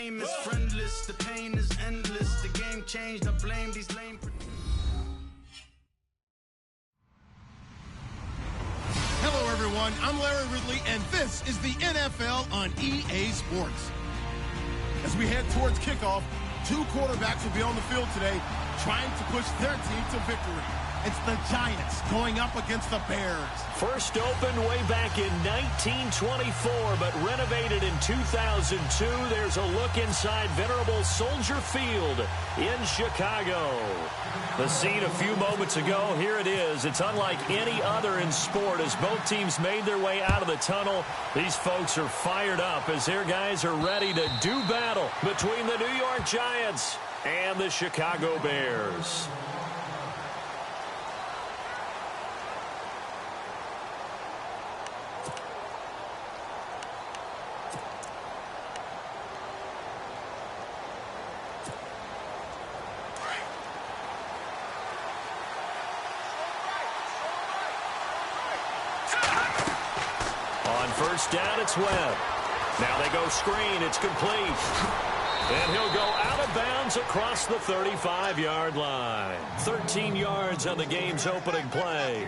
game is friendless, the pain is endless. The game changed, I blame these lame. Hello, everyone. I'm Larry Ridley, and this is the NFL on EA Sports. As we head towards kickoff, two quarterbacks will be on the field today trying to push their team to victory. It's the Giants going up against the Bears. First opened way back in 1924, but renovated in 2002. There's a look inside venerable Soldier Field in Chicago. The scene a few moments ago, here it is. It's unlike any other in sport as both teams made their way out of the tunnel. These folks are fired up as their guys are ready to do battle between the New York Giants and the Chicago Bears. First down, it's Webb. Now they go screen. It's complete. And he'll go out of bounds across the 35-yard line. 13 yards on the game's opening play.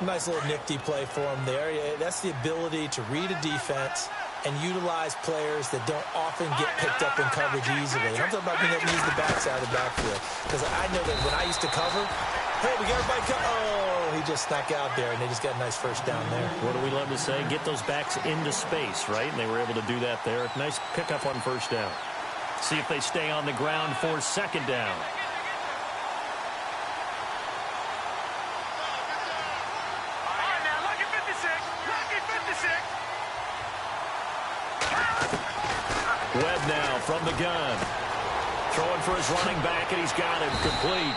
Nice little nifty play for him there. That's the ability to read a defense and utilize players that don't often get picked up in coverage easily. And I'm talking about being able to use the backside of the backfield. Because I know that when I used to cover, hey, we got everybody oh, he just snuck out there, and they just got a nice first down there. What do we love to say? Get those backs into space, right? And they were able to do that there. Nice pickup on first down. See if they stay on the ground for second down. Webb now from the gun. Throwing for his running back, and he's got it complete.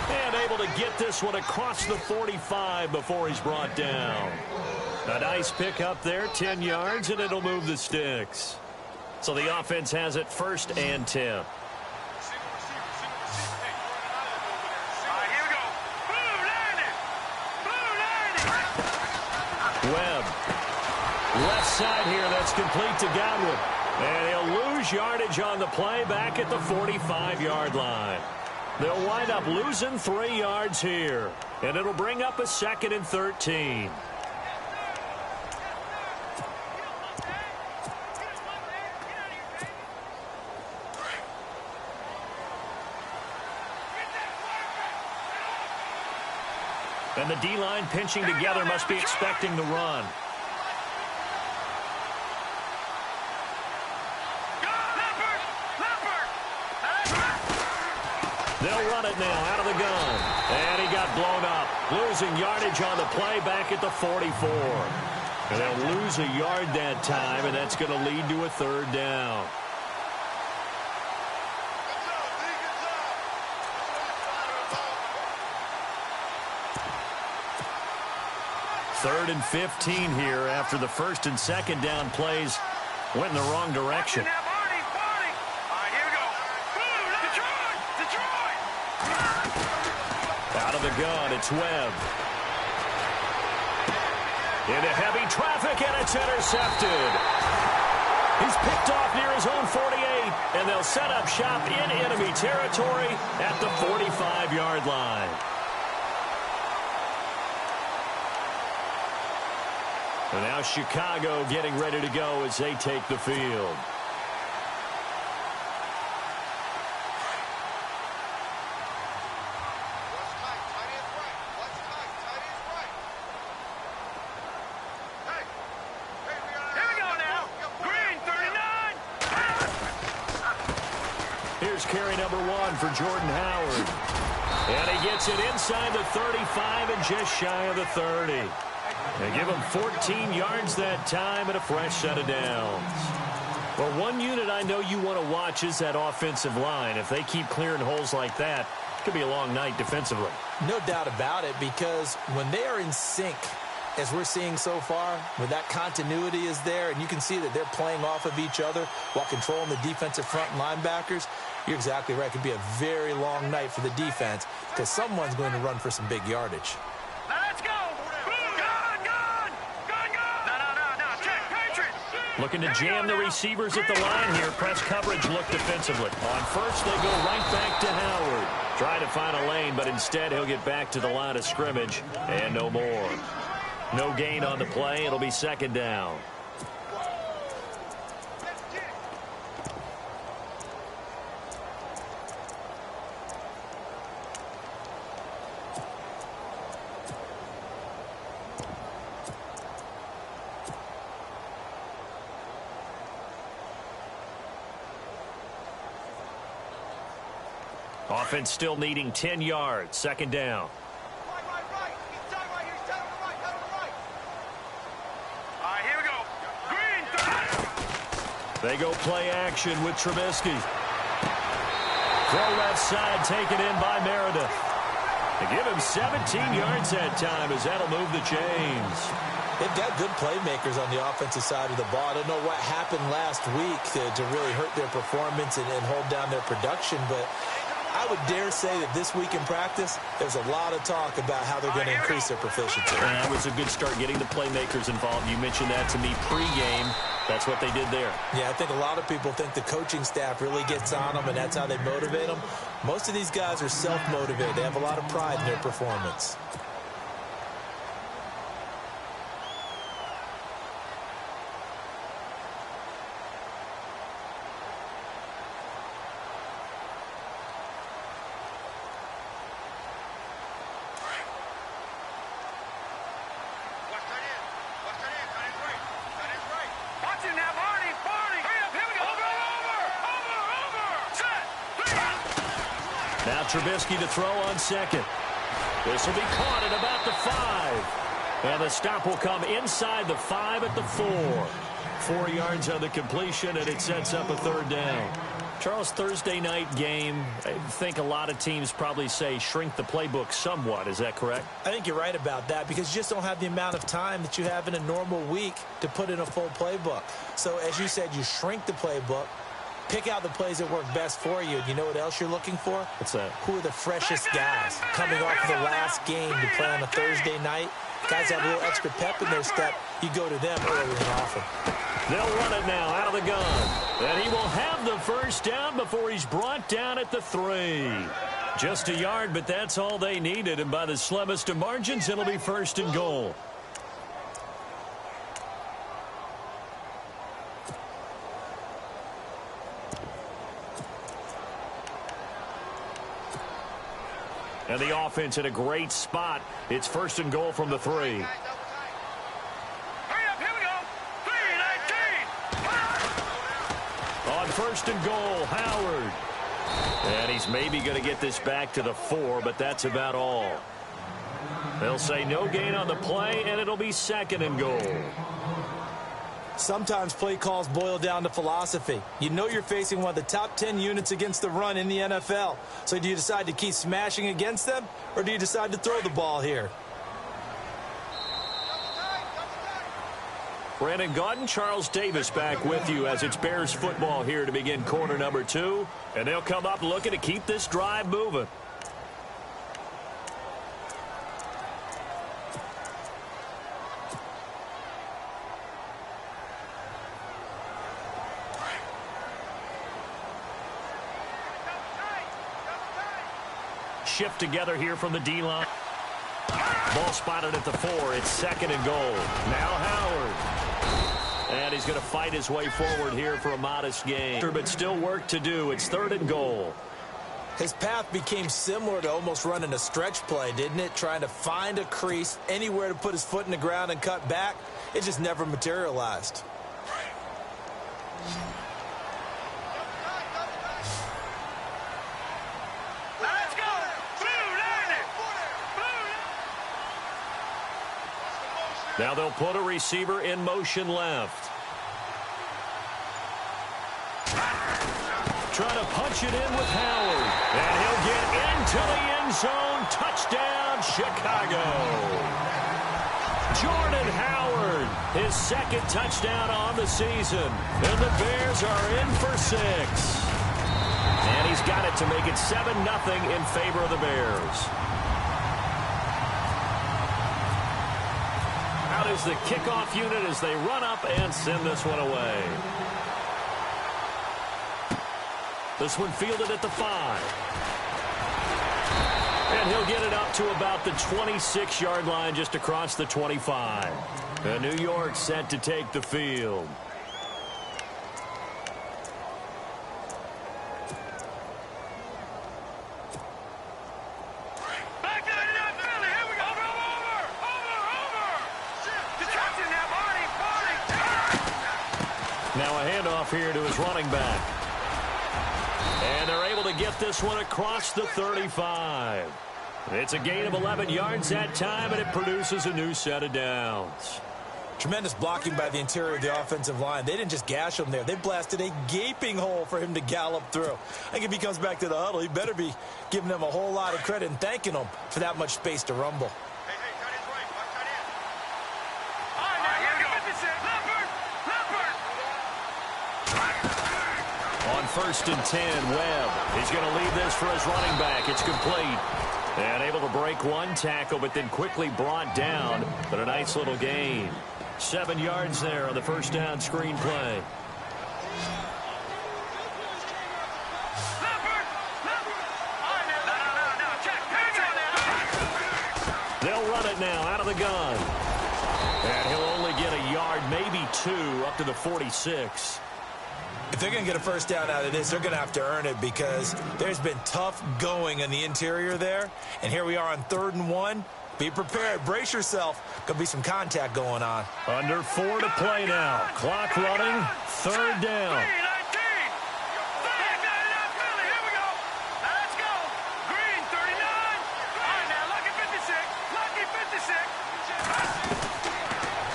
And able to get this one across the 45 before he's brought down. A nice pickup there, 10 yards, and it'll move the sticks. So the offense has it first and 10. Webb. Left side here, that's complete to Godwin. And he'll lose yardage on the play back at the 45-yard line. They'll wind up losing 3 yards here. And it'll bring up a 2nd and 13. And the D-line pinching together must be expecting the run. They'll run it now out of the gun. And he got blown up. Losing yardage on the play back at the 44. And they'll lose a yard that time, and that's going to lead to a 3rd down. Third and 15 here after the 1st and 2nd down plays went in the wrong direction. Out of the gun, it's Webb. Into heavy traffic, and it's intercepted. He's picked off near his own 48, and they'll set up shop in enemy territory at the 45-yard line. And now Chicago getting ready to go as they take the field. Here's carry number 1 for Jordan Howard. And he gets it inside the 35 and just shy of the 30. They give him 14 yards that time and a fresh set of downs. Well, one unit I know you want to watch is that offensive line. If they keep clearing holes like that, it could be a long night defensively. No doubt about it, because when they are in sync, as we're seeing so far, when that continuity is there and you can see that they're playing off of each other while controlling the defensive front and linebackers, you're exactly right. It could be a very long night for the defense because someone's going to run for some big yardage. Looking to jam the receivers at the line here. Press coverage look defensively. On first, they go right back to Howard. Trying to find a lane, but instead he'll get back to the line of scrimmage and no more. No gain on the play. It'll be second down. Offense still needing 10 yards. Second down. Right. He's down right here. He's down on the right. Down on the right. All right, here we go. Green. They go play action with Trubisky. Throw left side taken in by Meredith. They give him 17 yards that time as that'll move the chains. They've got good playmakers on the offensive side of the ball. I don't know what happened last week to really hurt their performance and hold down their production, but I would dare say that this week in practice, there's a lot of talk about how they're going to increase their proficiency. And that was a good start getting the playmakers involved. You mentioned that to me pregame. That's what they did there. Yeah, I think a lot of people think the coaching staff really gets on them, and that's how they motivate them. Most of these guys are self-motivated. They have a lot of pride in their performance. Now Trubisky to throw on second. This will be caught at about the 5. And the stop will come inside the 5 at the 4. 4 yards on the completion, and it sets up a third down. Charles, Thursday night game, I think a lot of teams probably say shrink the playbook somewhat. Is that correct? I think you're right about that because you just don't have the amount of time that you have in a normal week to put in a full playbook. So as you said, you shrink the playbook. Pick out the plays that work best for you. And you know what else you're looking for? What's that? Who are the freshest guys coming off of the last game to play on a Thursday night? Guys have a little extra pep in their step. You go to them early and often. They'll run it now out of the gun. And he will have the first down before he's brought down at the 3. Just a yard, but that's all they needed. And by the slimmest of margins, it'll be first and goal. And the offense in a great spot. It's first and goal from the 3. Hurry up, here we go. 3-19. On first and goal, Howard. And he's maybe going to get this back to the 4, but that's about all. They'll say no gain on the play, and it'll be second and goal. Sometimes play calls boil down to philosophy. You know you're facing one of the top 10 units against the run in the NFL. So do you decide to keep smashing against them, or do you decide to throw the ball here? Brandon Gaudin, Charles Davis back with you as it's Bears football here to begin quarter number 2. And they'll come up looking to keep this drive moving. Shift together here from the D-line. Ball spotted at the 4. It's second and goal. Now Howard. And he's going to fight his way forward here for a modest gain. But still work to do. It's third and goal. His path became similar to almost running a stretch play, didn't it? Trying to find a crease, anywhere to put his foot in the ground and cut back. It just never materialized. Now they'll put a receiver in motion left. Trying to punch it in with Howard. And he'll get into the end zone. Touchdown, Chicago. Jordan Howard, his second touchdown on the season. And the Bears are in for 6. And he's got it to make it 7-0 in favor of the Bears. Out is the kickoff unit as they run up and send this one away. This one fielded at the 5. And he'll get it up to about the 26-yard line just across the 25. And New York set to take the field. Now a handoff here to his running back. And they're able to get this one across the 35. It's a gain of 11 yards that time, and it produces a new set of downs. Tremendous blocking by the interior of the offensive line. They didn't just gash him there. They blasted a gaping hole for him to gallop through. I think if he comes back to the huddle, he better be giving them a whole lot of credit and thanking them for that much space to rumble. On 1st and 10, Webb. He's going to leave this for his running back. It's complete. And able to break one tackle, but then quickly brought down. But a nice little gain. 7 yards there on the first down screen play. They'll run it now out of the gun. And he'll only get a yard, maybe 2, up to the 46. If they're going to get a first down out of this, they're going to have to earn it because there's been tough going in the interior there. And here we are on 3rd and 1. Be prepared. Brace yourself. Going to be some contact going on. Under 4 to play now. Clock running. 3rd down.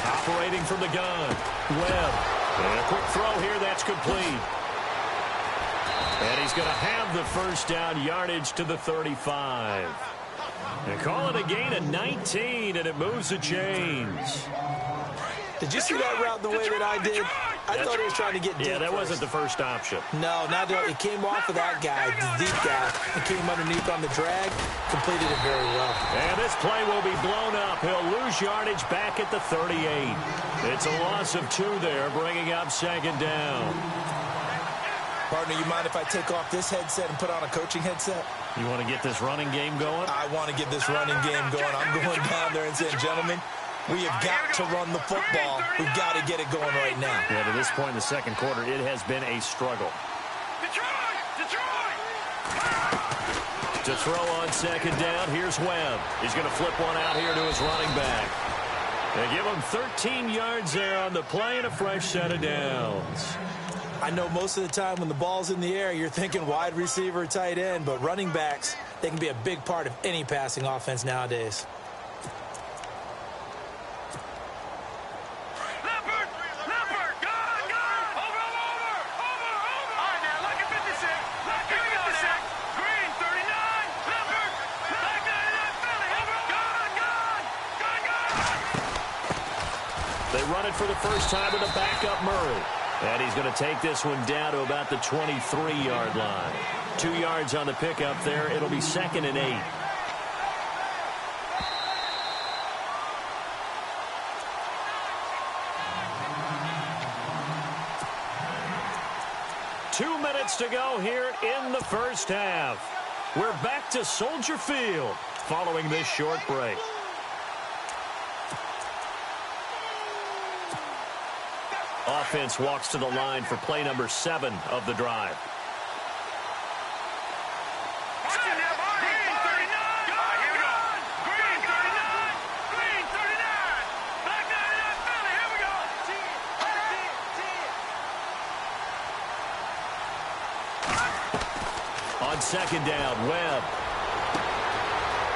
Operating from the gun. Webb. And a quick throw here, that's complete. And he's going to have the first down, yardage to the 35. And call it a gain of 19, and it moves the chains. Did you see that route the way that I did? I thought he was trying to get deep. Yeah, that first. wasn't the first option. No, not that. It came off of that guy, the deep guy, and came underneath on the drag. Completed it very well. And this play will be blown up. He'll lose yardage back at the 38. It's a loss of 2 there, bringing up 2nd down. Partner, you mind if I take off this headset and put on a coaching headset? You want to get this running game going? I want to get this running game going. I'm going down there and saying, gentlemen, we have got to run the football. We've got to get it going right now. Yeah, to this point in the second quarter, it has been a struggle. To throw on 2nd down, here's Webb. He's going to flip one out here to his running back. They give him 13 yards there on the play and a fresh set of downs. I know most of the time when the ball's in the air, you're thinking wide receiver, tight end, but running backs, they can be a big part of any passing offense nowadays. They run it for the first time with a backup Murray. And he's going to take this one down to about the 23-yard line. 2 yards on the pickup there. It'll be 2nd and 8. Two minutes to go here in the first half. We're back to Soldier Field following this short break. Offense walks to the line for play number 7 of the drive. On 2nd down, Webb.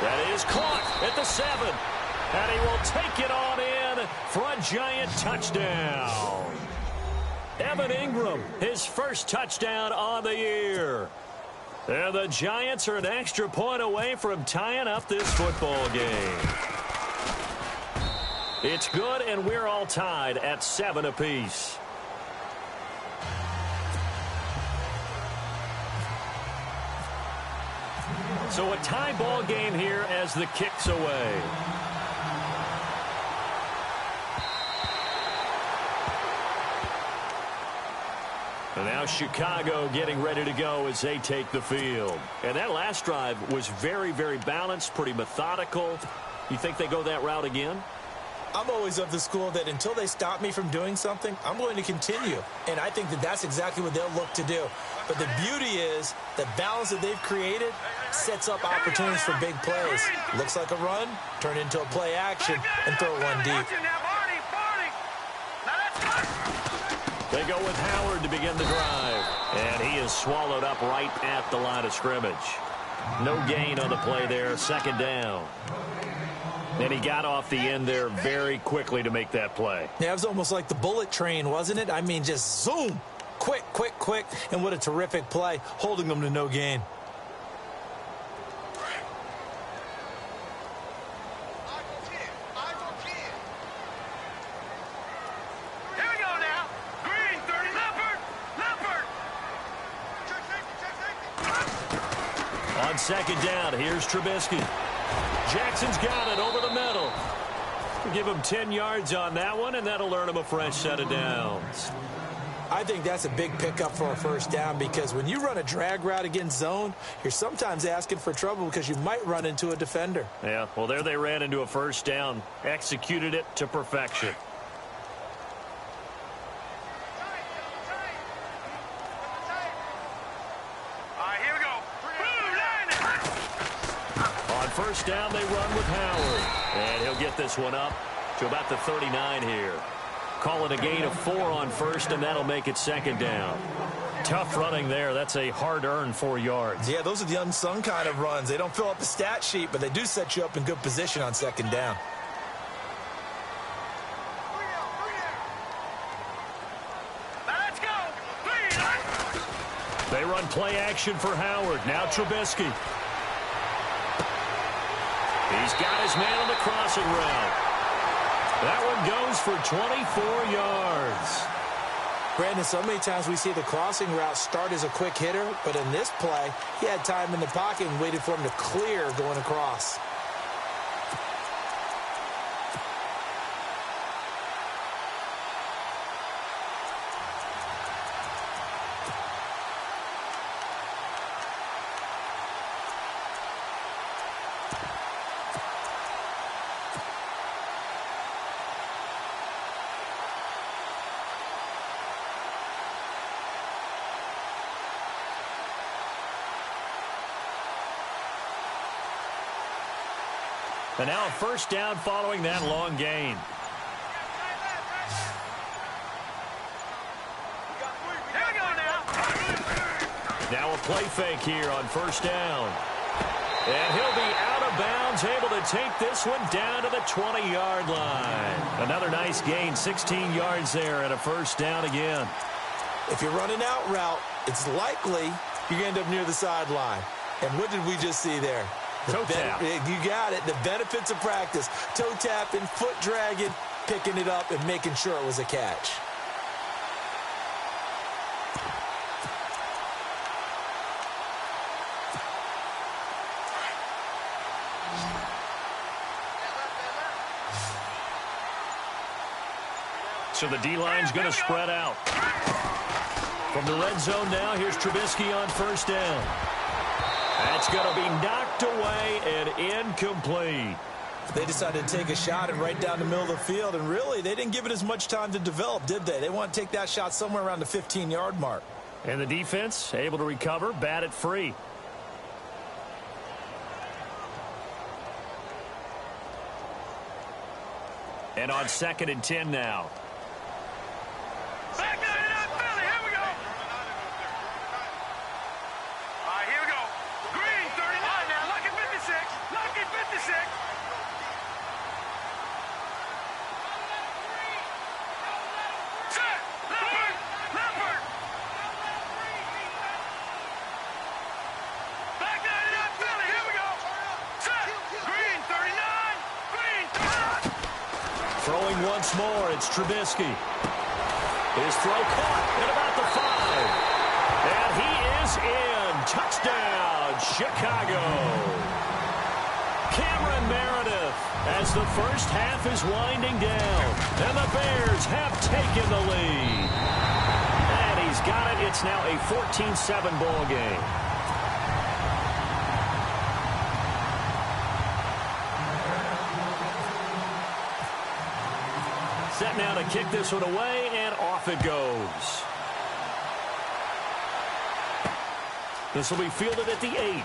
That is caught at the 7. And he will take it on in for a giant touchdown. Evan Ingram, his first touchdown on the year. And the Giants are an extra point away from tying up this football game. It's good, and we're all tied at 7 apiece. So a tie ball game here as the kick's away. And now Chicago getting ready to go as they take the field. And that last drive was very, very balanced, pretty methodical. You think they go that route again? I'm always of the school that until they stop me from doing something, I'm going to continue. And I think that that's exactly what they'll look to do. But the beauty is the balance that they've created sets up opportunities for big plays. Looks like a run, turn into a play action, and throw one deep. They go with Howard to begin the drive. And he is swallowed up right at the line of scrimmage. No gain on the play there, second down. And he got off the end there very quickly to make that play. Yeah, it was almost like the bullet train, wasn't it? I mean, just zoom. Quick, quick, quick. And what a terrific play, holding them to no gain. On second down, here's Trubisky. Jackson's got it over the middle. We'll give him 10 yards on that one, and that'll earn him a fresh set of downs. I think that's a big pickup for a first down because when you run a drag route against zone, you're sometimes asking for trouble because you might run into a defender. Yeah, well, there they ran into a first down, executed it to perfection. First down, they run with Howard. And he'll get this one up to about the 39 here. Call it a gain of 4 on first, and that'll make it second down. Tough running there. That's a hard-earned 4 yards. Yeah, those are the unsung kind of runs. They don't fill up the stat sheet, but they do set you up in good position on second down. They run play action for Howard. Now Trubisky. He's got his man on the crossing route. That one goes for 24 yards. Brandon, so many times we see the crossing route start as a quick hitter, but in this play, he had time in the pocket and waited for him to clear going across. And now a first down following that long gain. Now a play fake here on first down. And he'll be out of bounds, able to take this one down to the 20-yard line. Another nice gain, 16 yards there and a first down again. If you're running out route, it's likely you're going to end up near the sideline. And what did we just see there? Toe tap. You got it. The benefits of practice. Toe tapping, foot dragging, picking it up, and making sure it was a catch. So the D-line's going to spread out. From the red zone now, here's Trubisky on first down. That's going to be knocked away and incomplete. They decided to take a shot and right down the middle of the field, and really, they didn't give it as much time to develop, did they? They want to take that shot somewhere around the 15-yard mark. And the defense able to recover, bat it free. And on 2nd and 10 now. Throwing once more, it's Trubisky. His throw caught at about the 5. And he is in. Touchdown, Chicago. Cameron Meredith as the first half is winding down. And the Bears have taken the lead. And he's got it. It's now a 14-7 ball game. Set now to kick this one away, and off it goes. This will be fielded at the 8.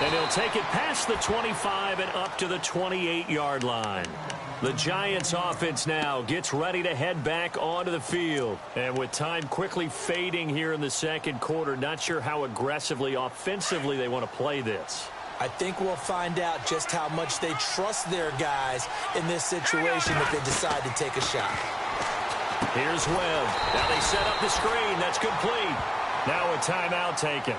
And he'll take it past the 25 and up to the 28-yard line. The Giants offense now gets ready to head back onto the field. And with time quickly fading here in the second quarter, not sure how aggressively, offensively they want to play this. I think we'll find out just how much they trust their guys in this situation if they decide to take a shot. Here's Webb. Now they set up the screen. That's complete. Now a timeout taken.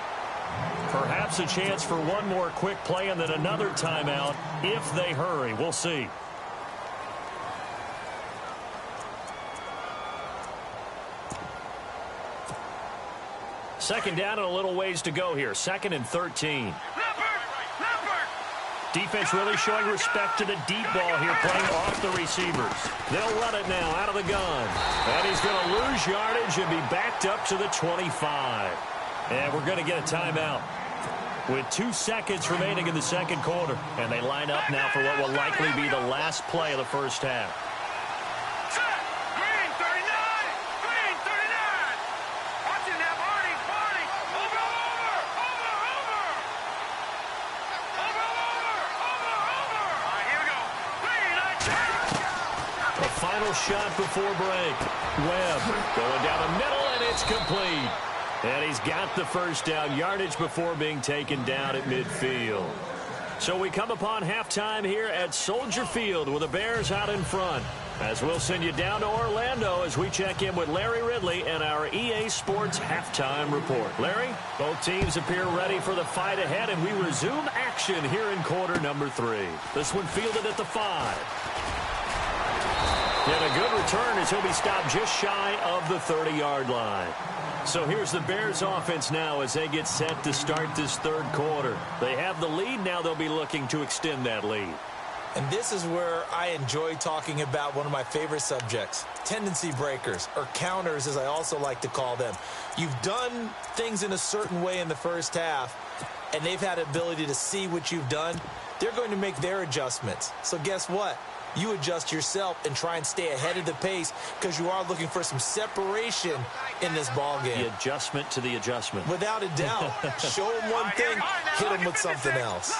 Perhaps a chance for one more quick play and then another timeout if they hurry. We'll see. Second down and a little ways to go here. 2nd and 13. Defense really showing respect to the deep ball here, playing off the receivers. They'll run it now out of the gun. And he's going to lose yardage and be backed up to the 25. And we're going to get a timeout with 2 seconds remaining in the second quarter. And they line up now for what will likely be the last play of the first half. Final shot before break. Webb going down the middle, and it's complete. And he's got the first down, yardage before being taken down at midfield. So we come upon halftime here at Soldier Field with the Bears out in front. As we'll send you down to Orlando as we check in with Larry Ridley and our EA Sports halftime report. Larry, both teams appear ready for the fight ahead, and we resume action here in quarter number 3. This one fielded at the 5. And a good return as he'll be stopped just shy of the 30-yard line. So here's the Bears offense now as they get set to start this third quarter. They have the lead. Now they'll be looking to extend that lead. And this is where I enjoy talking about one of my favorite subjects, tendency breakers, or counters as I also like to call them. You've done things in a certain way in the first half, and they've had the ability to see what you've done. They're going to make their adjustments. So guess what? You adjust yourself and try and stay ahead of the pace because you are looking for some separation in this ball game. The adjustment to the adjustment. Without a doubt. Show them one thing, hit them with something else.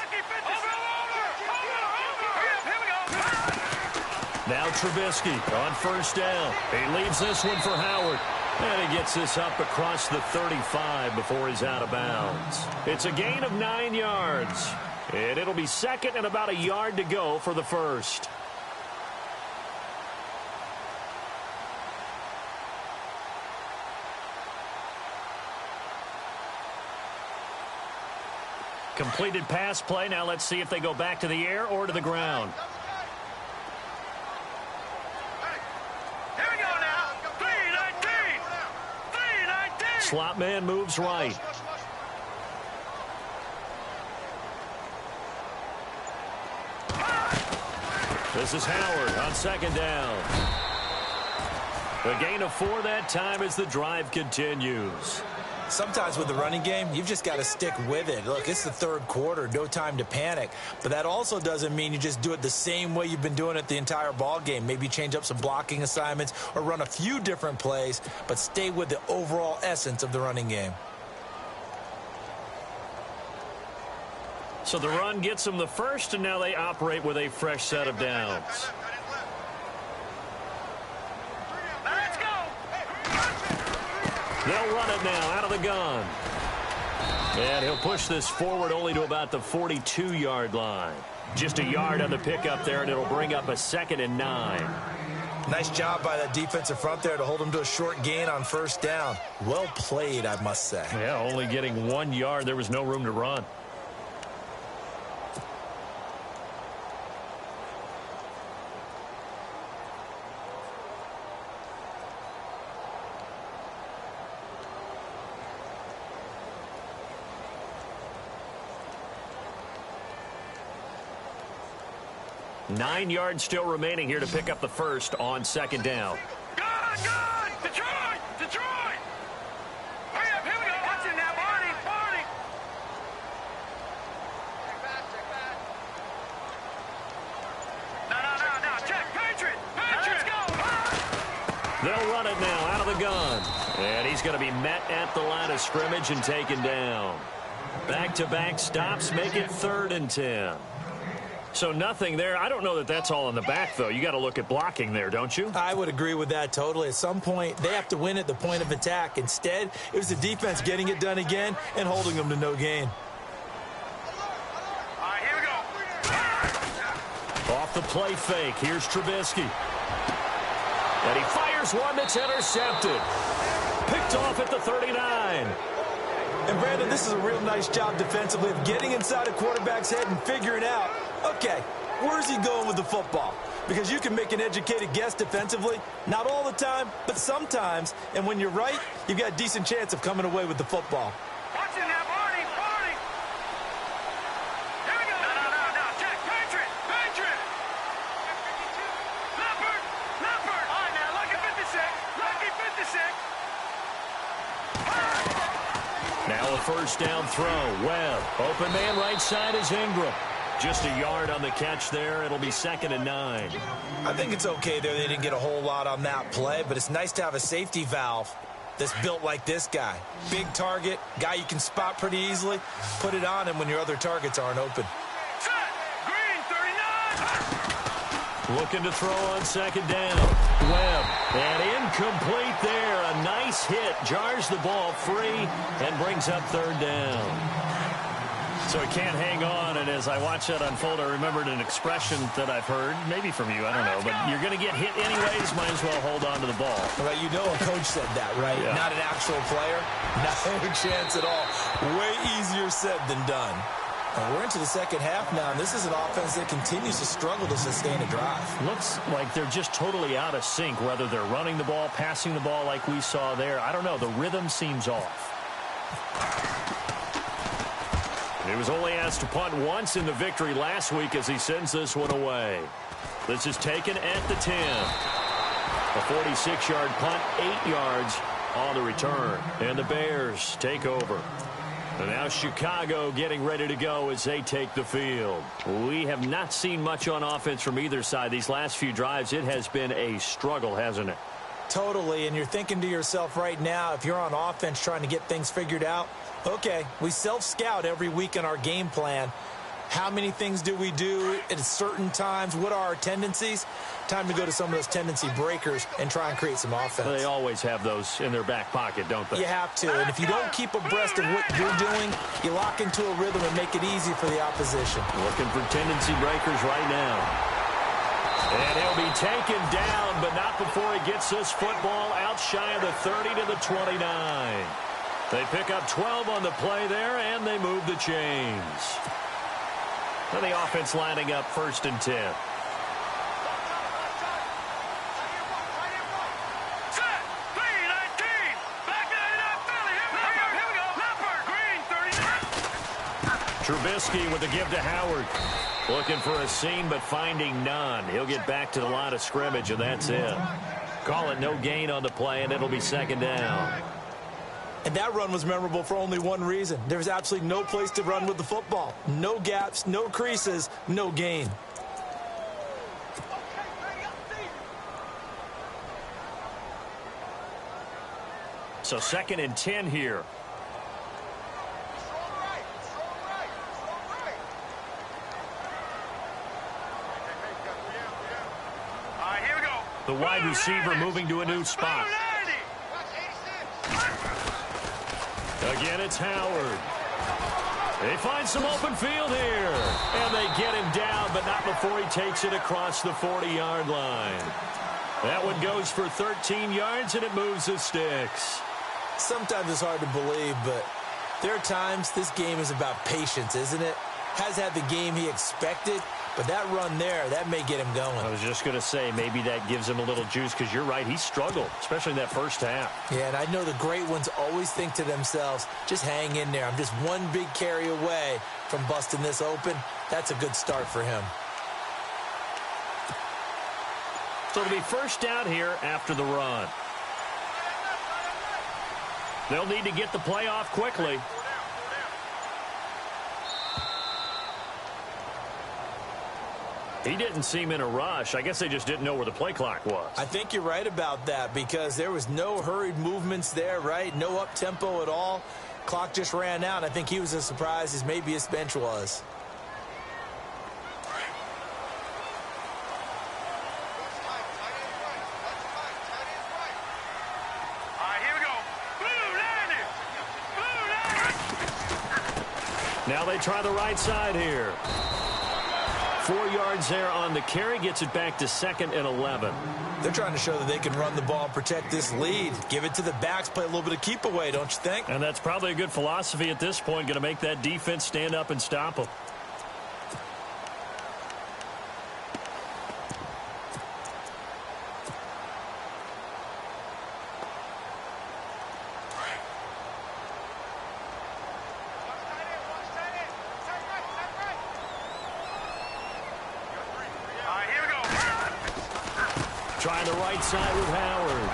Now Trubisky on first down. He leaves this one for Howard. And he gets this up across the 35 before he's out of bounds. It's a gain of 9 yards. And it'll be second and about a yard to go for the first. Completed pass play. Now let's see if they go back to the air or to the ground. Here we go now. 319. 319. Slot man moves right. This is Howard on second down. A gain of 4 that time as the drive continues. Sometimes with the running game, you've just got to stick with it. Look, it's the third quarter, no time to panic. But that also doesn't mean you just do it the same way you've been doing it the entire ball game. Maybe change up some blocking assignments or run a few different plays, but stay with the overall essence of the running game. So the run gets them the first, and now they operate with a fresh set of downs. They'll run it now out of the gun. And he'll push this forward only to about the 42-yard line. Just a yard on the pickup there, and it'll bring up a 2nd and 9. Nice job by that defensive front there to hold him to a short gain on first down. Well played, I must say. Yeah, only getting 1 yard. There was no room to run. Nine yards still remaining here to pick up the first on second down. Good! Detroit! They'll run it now out of the gun. And he's going to be met at the line of scrimmage and taken down. Back-to-back stops make it 3rd and 10. So nothing there. I don't know that that's all in the back, though. You got to look at blocking there, don't you? I would agree with that totally. At some point, they have to win at the point of attack. Instead, it was the defense getting it done again and holding them to no gain. All right, here we go. Off the play fake, here's Trubisky. And he fires one that's intercepted. Picked off at the 39. And, Brandon, this is a real nice job defensively of getting inside a quarterback's head and figuring out, okay, where's he going with the football? Because you can make an educated guess defensively, not all the time, but sometimes. And when you're right, you've got a decent chance of coming away with the football. Watch it now, Barney. Here we go. No. Check. Patriot. Leopard. All right, now, lucky 56. Now a first down throw. Webb. Open man right side is Ingram. Just a yard on the catch there. It'll be 2nd and 9. I think it's okay there. They didn't get a whole lot on that play, but it's nice to have a safety valve that's built like this guy. Big target, guy you can spot pretty easily. Put it on him when your other targets aren't open. Set. Green, 39. Looking to throw on 2nd down. Webb. And incomplete there. A nice hit. Jars the ball free and brings up 3rd down. So he can't hang on, and as I watch that unfold, I remembered an expression that I've heard, maybe from you, I don't know, but you're going to get hit anyways, might as well hold on to the ball. Right, you know a coach said that, right? Yeah. Not an actual player. No chance at all. Way easier said than done. We're into the second half now, and this is an offense that continues to struggle to sustain a drive. Looks like they're just totally out of sync, whether they're running the ball, passing the ball like we saw there. I don't know. The rhythm seems off. He was only asked to punt once in the victory last week as he sends this one away. This is taken at the 10. A 46-yard punt, 8 yards on the return. And the Bears take over. And now Chicago getting ready to go as they take the field. We have not seen much on offense from either side. These last few drives, it has been a struggle, hasn't it? Totally, and you're thinking to yourself right now, if you're on offense trying to get things figured out, okay, we self-scout every week in our game plan. How many things do we do at certain times? What are our tendencies? Time to go to some of those tendency breakers and try and create some offense. They always have those in their back pocket, don't they? You have to, and if you don't keep abreast of what you're doing, you lock into a rhythm and make it easy for the opposition. Looking for tendency breakers right now. And he'll be taken down, but not before he gets this football out shy of the 30 to the 29. They pick up 12 on the play there, and they move the chains. And the offense lining up 1st and 10. Set. 3-19. Back to the NFL. Here we go. Leopard. Green, 39. Trubisky with the give to Howard. Looking for a seam, but finding none. He'll get back to the line of scrimmage, and that's it. Call it no gain on the play, and it'll be 2nd down. And that run was memorable for only one reason. There was absolutely no place to run with the football. No gaps, no creases, no gain. So 2nd and 10 here. All right, here we go. The wide receiver moving to a new spot. Again, it's Howard. They find some open field here. And they get him down, but not before he takes it across the 40-yard line. That one goes for 13 yards, and it moves the sticks. Sometimes it's hard to believe, but there are times this game is about patience, isn't it? Has had the game he expected, but that run there, that may get him going. I was just going to say, maybe that gives him a little juice, because you're right, he struggled, especially in that first half. Yeah, and I know the great ones always think to themselves, just hang in there. I'm just one big carry away from busting this open. That's a good start for him. So it'll be first down here after the run. They'll need to get the play off quickly. He didn't seem in a rush. I guess they just didn't know where the play clock was. I think you're right about that because there was no hurried movements there, right? No up-tempo at all. Clock just ran out. I think he was as surprised as maybe his bench was. Now they try the right side here. 4 yards there on the carry. Gets it back to 2nd and 11. They're trying to show that they can run the ball and protect this lead. Give it to the backs, play a little bit of keep away, don't you think? And that's probably a good philosophy at this point. Going to make that defense stand up and stop them. Trying the right side with Howard.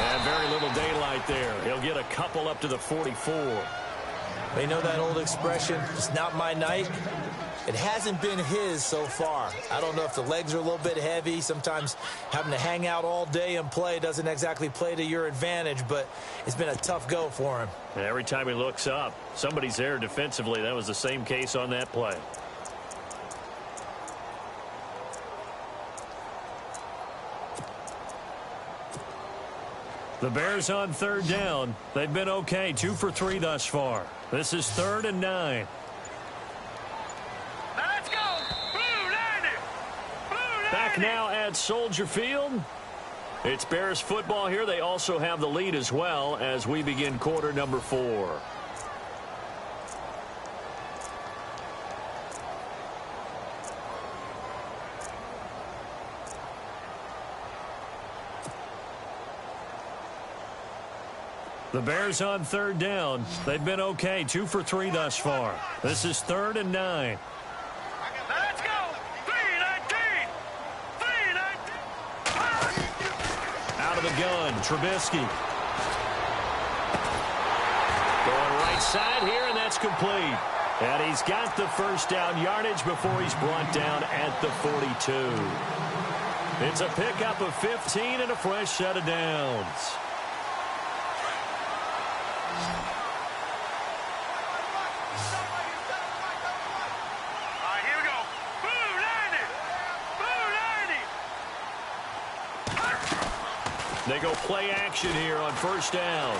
And very little daylight there. He'll get a couple up to the 44. They know that old expression, it's not my night. It hasn't been his so far. I don't know if the legs are a little bit heavy. Sometimes having to hang out all day and play doesn't exactly play to your advantage, but it's been a tough go for him. And every time he looks up, somebody's there defensively. That was the same case on that play. The Bears on 3rd down. They've been okay, 2 for 3 thus far. This is 3rd and 9. Now let's go! Blue 90! Blue 90! Back now at Soldier Field. It's Bears football here. They also have the lead as well as we begin quarter number 4. The Bears on 3rd down. They've been okay, 2 for 3 thus far. This is 3rd and 9. Let's go! 3-19! 3-19! Out of the gun, Trubisky. Going right side here, and that's complete. And he's got the first down yardage before he's brought down at the 42. It's a pickup of 15 and a fresh set of downs. They go play action here on 1st down.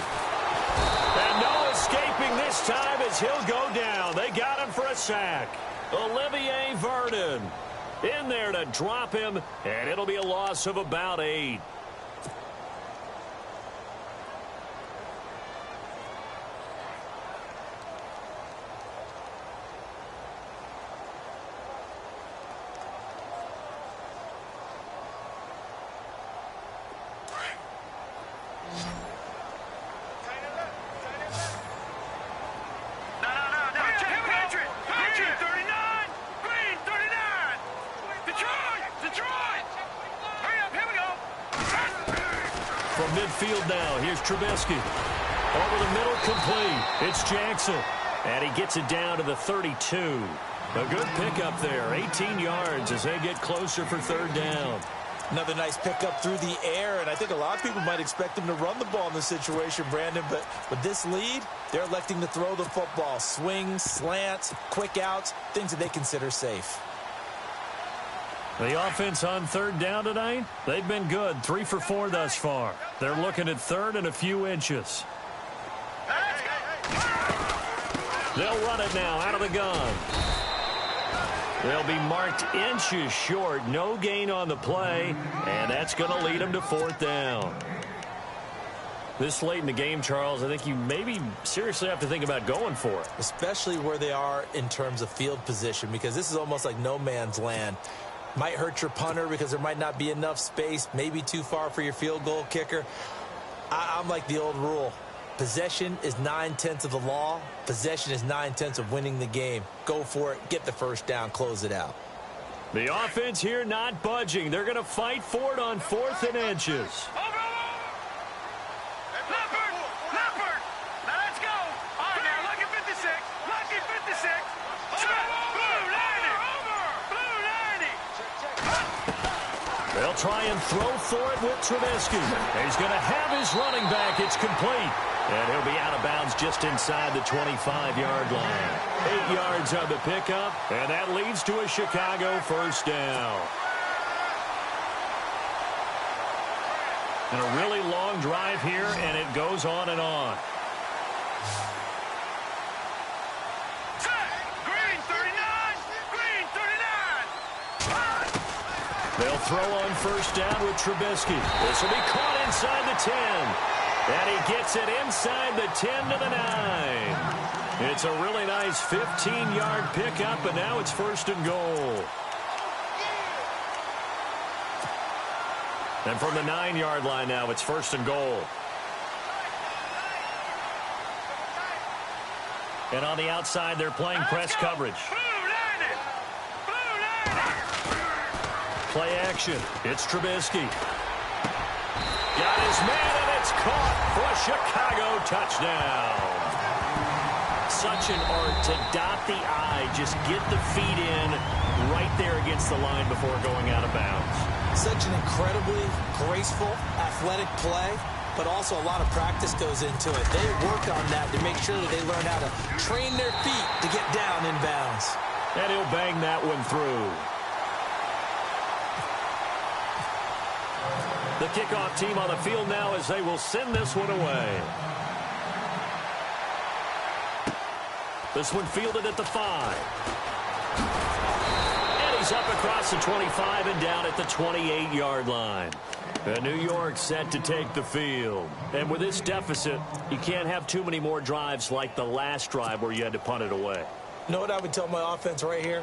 And no escaping this time as he'll go down. They got him for a sack. Olivier Vernon in there to drop him, and it'll be a loss of about 8. From midfield now, here's Trubisky. Over the middle, complete. It's Jackson. And he gets it down to the 32. A good pickup there, 18 yards as they get closer for 3rd down. Another nice pickup through the air, and I think a lot of people might expect them to run the ball in this situation, Brandon, but with this lead, they're electing to throw the football. Swings, slants, quick outs, things that they consider safe. The offense on 3rd down tonight, they've been good, 3 for 4 thus far. They're looking at 3rd and a few inches. They'll run it now out of the gun. They'll be marked inches short. No gain on the play, and that's going to lead them to 4th down. This late in the game, Charles, I think you maybe seriously have to think about going for it. Especially where they are in terms of field position, because this is almost like no man's land. Might hurt your punter because there might not be enough space, maybe too far for your field goal kicker. I'm like the old rule. Possession is 9/10 of the law. Possession is 9/10 of winning the game. Go for it. Get the first down. Close it out. The offense here not budging. They're going to fight for it on 4th and inches. Leopard! Now let's go! All right, now, lucky 56. Lucky 56. Blue 90! Blue 90! They'll try and throw for it with Trubisky. He's going to have his running back. It's complete. And he'll be out of bounds just inside the 25-yard line. 8 yards on the pickup, and that leads to a Chicago first down. And a really long drive here, and it goes on and on. Green 39! Green 39! They'll throw on first down with Trubisky. This will be caught inside the 10. And he gets it inside the 10 to the 9. It's a really nice 15-yard pickup, and now it's first and goal. And from the 9-yard line now, it's first and goal. And on the outside, they're playing press coverage. Play action. It's Trubisky. Got his man, and it's caught for a Chicago touchdown. Such an art to dot the I, just get the feet in right there against the line before going out of bounds. Such an incredibly graceful, athletic play, but also a lot of practice goes into it. They work on that to make sure that they learn how to train their feet to get down in bounds. And he'll bang that one through. The kickoff team on the field now as they will send this one away. This one fielded at the 5. And he's up across the 25 and down at the 28-yard line. And New York set to take the field. And with this deficit, you can't have too many more drives like the last drive where you had to punt it away. You know what I would tell my offense right here?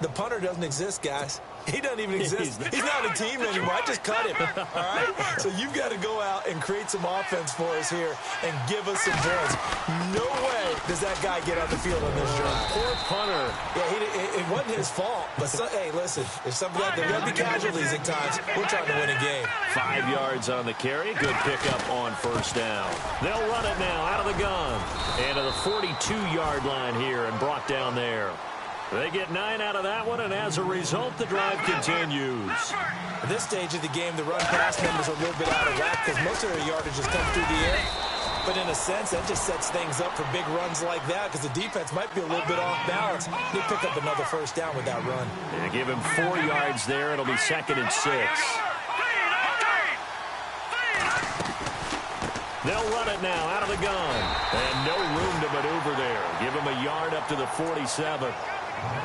The punter doesn't exist, guys. He doesn't even exist. He's not a team anymore. I just cut him. All right? So you've got to go out and create some offense for us here and give us some points. No way does that guy get on the field on this drive. Poor punter. Yeah, it wasn't his fault. But, hey, listen, there's something that there's going to be casualties at times. We're trying to win a game. 5 yards on the carry. Good pickup on first down. They'll run it now out of the gun. And to the 42-yard line here and brought down there. They get 9 out of that one, and as a result, the drive continues. At this stage of the game, the run-pass numbers are a little bit out of whack because most of their yardage has come through the air. But in a sense, that just sets things up for big runs like that because the defense might be a little bit off balance. They pick up another first down with that run. They give him 4 yards there. It'll be 2nd and 6. They'll run it now out of the gun. And no room to maneuver there. Give him a yard up to the 47.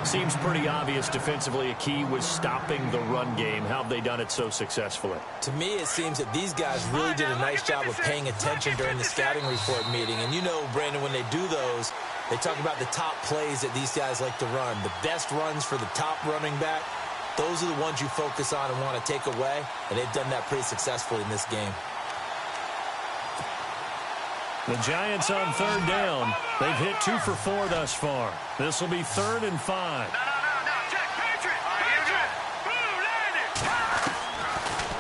Seems pretty obvious defensively a key was stopping the run game. How have they done it so successfully? To me, it seems that these guys really did a nice job of paying attention during the scouting report meeting. And you know, Brandon, when they do those, they talk about the top plays that these guys like to run. The best runs for the top running back, those are the ones you focus on and want to take away. And they've done that pretty successfully in this game. The Giants on 3rd down. They've hit 2 for 4 thus far. This will be 3rd and 5. Check, Patriot! Patriot! Blue landed!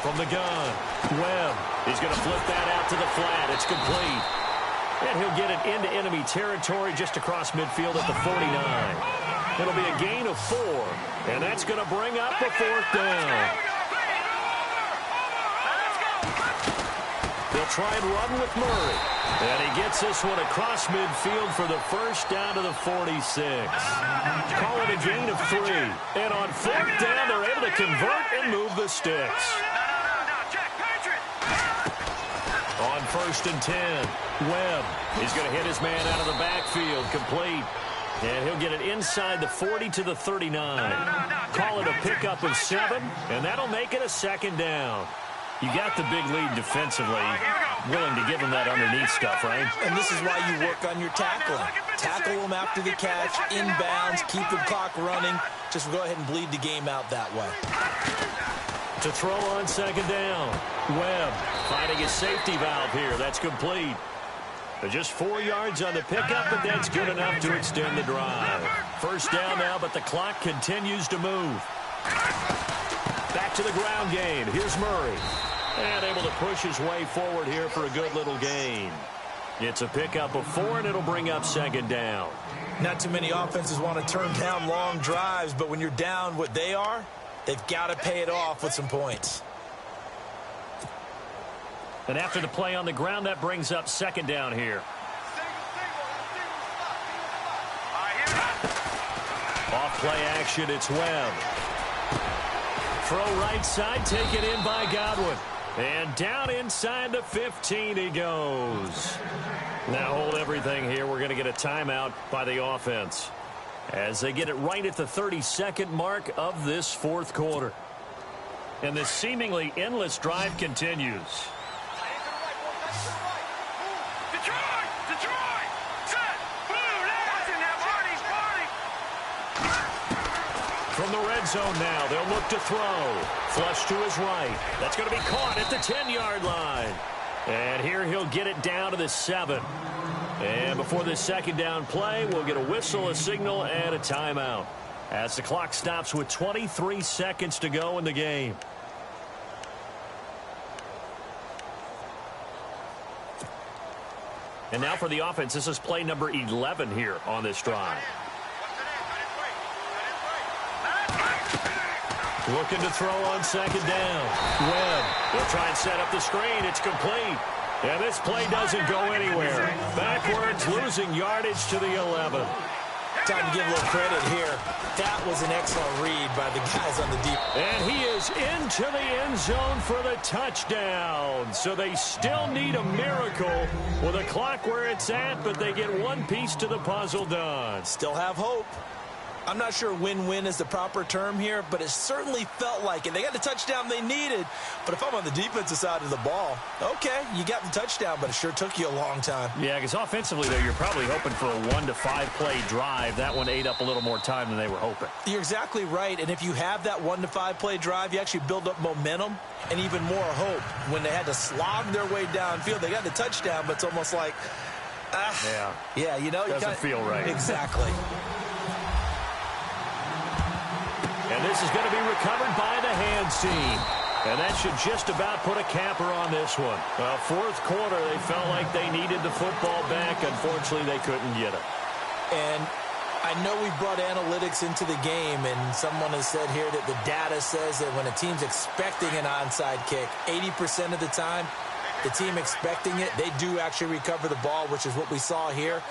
From the gun, Webb. He's going to flip that out to the flat. It's complete. And he'll get it into enemy territory just across midfield at the 49. It'll be a gain of 4. And that's going to bring up a 4th down. They'll try and run with Murray. And he gets this one across midfield for the first down to the 46. Call it a gain of 3. And on 4th down, they're able to convert and move the sticks. On 1st and 10, Webb. He's going to hit his man out of the backfield, complete. And he'll get it inside the 40 to the 39. Call it a pickup of 7, and that'll make it a 2nd down. You got the big lead defensively, willing to give them that underneath stuff, right? And this is why you work on your tackling. Tackle them after the catch, inbounds, keep the clock running. Just go ahead and bleed the game out that way. To throw on 2nd down, Webb finding a safety valve here. That's complete. Just 4 yards on the pickup, but that's good enough to extend the drive. First down now, but the clock continues to move. Back to the ground game. Here's Murray. And able to push his way forward here for a good little gain. It's a pickup of 4, and it'll bring up 2nd down. Not too many offenses want to turn down long drives, but when you're down what they are, They've got to pay it off with some points. And after the play on the ground, that brings up second down here. Off play action, it's Webb. Throw right side, take it in by Godwin. And down inside the 15 he goes. Now hold everything here. We're going to get a timeout by the offense as they get it right at the 32nd mark of this fourth quarter. And this seemingly endless drive continues. From the red zone now, they'll look to throw. Flush to his right. That's going to be caught at the 10-yard line. And here he'll get it down to the 7. And before this second down play, we'll get a whistle, a signal, and a timeout as the clock stops with 23 seconds to go in the game. And now for the offense, this is play number 11 here on this drive. Looking to throw on second down. Webb will try and set up the screen. It's complete. And this play doesn't go anywhere. Backwards, losing yardage to the 11. Time to give a little credit here. That was an excellent read by the guys on the deep. And he is into the end zone for the touchdown. So they still need a miracle with a clock where it's at, but they get one piece to the puzzle done. Still have hope. I'm not sure win-win is the proper term here, but it certainly felt like it. They got the touchdown they needed, but if I'm on the defensive side of the ball, okay, you got the touchdown, but it sure took you a long time. Yeah, because offensively, though, you're probably hoping for a 1 to 5 play drive. That one ate up a little more time than they were hoping. You're exactly right, and if you have that 1 to 5 play drive, you actually build up momentum and even more hope. When they had to slog their way downfield, they got the touchdown, but it's almost like, yeah, you know, doesn't feel right. Exactly. And this is going to be recovered by the hands team. And that should just about put a capper on this one. Fourth quarter, they felt like they needed the football back. Unfortunately, they couldn't get it. And I know we brought analytics into the game, and someone has said here that the data says that when a team's expecting an onside kick, 80% of the time, the team expecting it, they do actually recover the ball, which is what we saw here.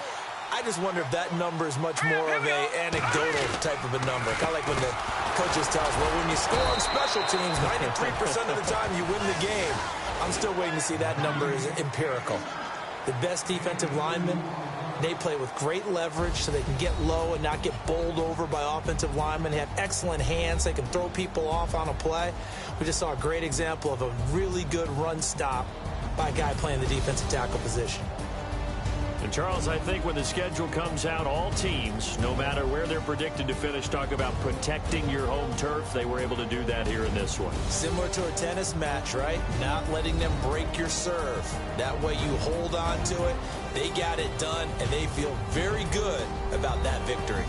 I just wonder if that number is much more of an anecdotal type of a number. Kind of like when the coaches tell us, well, when you score on special teams, 93% of the time you win the game. I'm still waiting to see that number is empirical. The best defensive linemen, they play with great leverage so they can get low and not get bowled over by offensive linemen. They have excellent hands. They can throw people off on a play. We just saw a great example of a really good run stop by a guy playing the defensive tackle position. And, Charles, I think when the schedule comes out, all teams, no matter where they're predicted to finish, talk about protecting your home turf. They were able to do that here in this one. Similar to a tennis match, right? Not letting them break your serve. That way you hold on to it. They got it done, and they feel very good about that victory.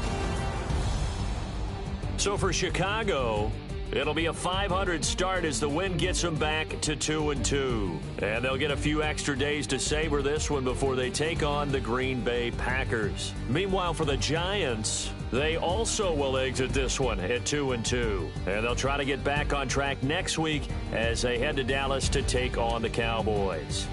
So for Chicago, it'll be a 500 start as the win gets them back to 2-2. And they'll get a few extra days to savor this one before they take on the Green Bay Packers. Meanwhile, for the Giants, they also will exit this one at 2-2. And they'll try to get back on track next week as they head to Dallas to take on the Cowboys.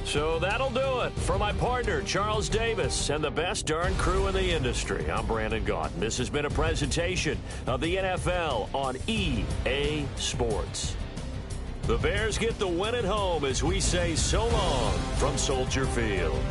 So that'll do it. For my partner, Charles Davis, and the best darn crew in the industry, I'm Brandon Gaudin. This has been a presentation of the NFL on EA Sports. The Bears get the win at home as we say so long from Soldier Field.